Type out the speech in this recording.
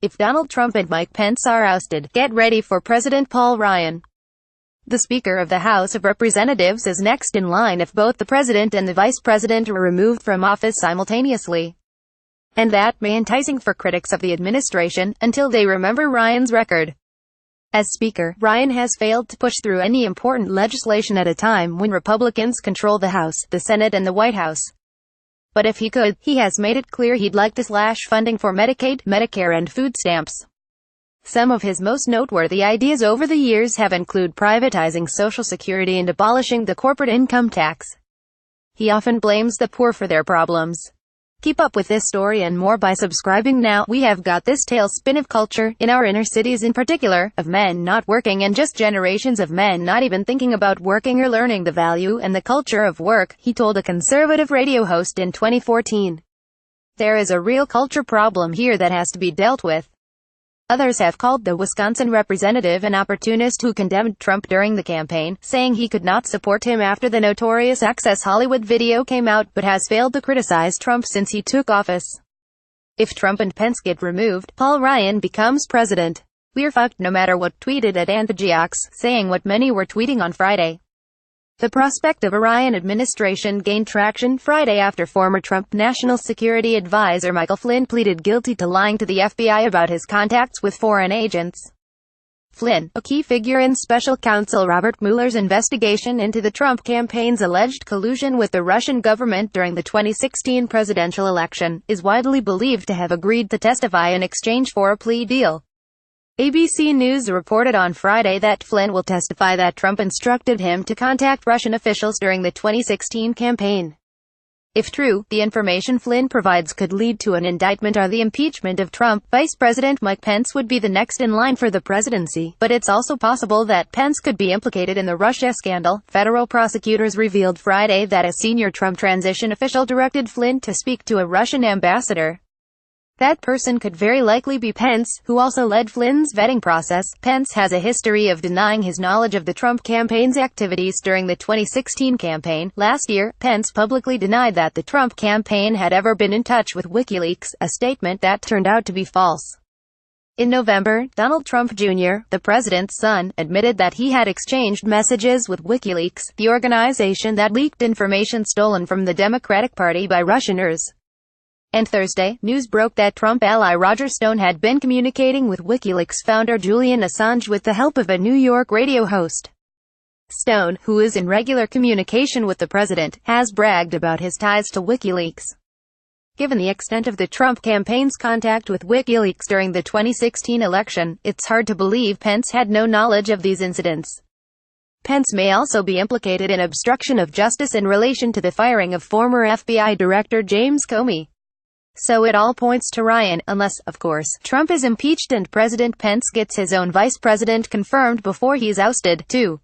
If Donald Trump and Mike Pence are ousted, get ready for President Paul Ryan. The Speaker of the House of Representatives is next in line if both the President and the Vice President are removed from office simultaneously. And that may be enticing for critics of the administration, until they remember Ryan's record. As Speaker, Ryan has failed to push through any important legislation at a time when Republicans control the House, the Senate and the White House. But if he could, he has made it clear he'd like to slash funding for Medicaid, Medicare and food stamps. Some of his most noteworthy ideas over the years have included privatizing Social Security and abolishing the corporate income tax. He often blames the poor for their problems. Keep up with this story and more by subscribing now. We have got this tailspin of culture, in our inner cities in particular, of men not working and just generations of men not even thinking about working or learning the value and the culture of work, he told a conservative radio host in 2014. There is a real culture problem here that has to be dealt with. Others have called the Wisconsin representative an opportunist who condemned Trump during the campaign, saying he could not support him after the notorious Access Hollywood video came out, but has failed to criticize Trump since he took office. If Trump and Pence get removed, Paul Ryan becomes president. We're fucked, no matter what. Tweeted at Antagiox, saying what many were tweeting on Friday. The prospect of a Ryan administration gained traction Friday after former Trump National Security Advisor Michael Flynn pleaded guilty to lying to the FBI about his contacts with foreign agents. Flynn, a key figure in special counsel Robert Mueller's investigation into the Trump campaign's alleged collusion with the Russian government during the 2016 presidential election, is widely believed to have agreed to testify in exchange for a plea deal. ABC News reported on Friday that Flynn will testify that Trump instructed him to contact Russian officials during the 2016 campaign. If true, the information Flynn provides could lead to an indictment or the impeachment of Trump. Vice President Mike Pence would be the next in line for the presidency, but it's also possible that Pence could be implicated in the Russia scandal. Federal prosecutors revealed Friday that a senior Trump transition official directed Flynn to speak to a Russian ambassador. That person could very likely be Pence, who also led Flynn's vetting process. Pence has a history of denying his knowledge of the Trump campaign's activities during the 2016 campaign. Last year, Pence publicly denied that the Trump campaign had ever been in touch with WikiLeaks, a statement that turned out to be false. In November, Donald Trump Jr., the president's son, admitted that he had exchanged messages with WikiLeaks, the organization that leaked information stolen from the Democratic Party by Russians. And Thursday, news broke that Trump ally Roger Stone had been communicating with WikiLeaks founder Julian Assange with the help of a New York radio host. Stone, who is in regular communication with the president, has bragged about his ties to WikiLeaks. Given the extent of the Trump campaign's contact with WikiLeaks during the 2016 election, it's hard to believe Pence had no knowledge of these incidents. Pence may also be implicated in obstruction of justice in relation to the firing of former FBI Director James Comey. So it all points to Ryan, unless, of course, Trump is impeached and President Pence gets his own vice president confirmed before he's ousted, too.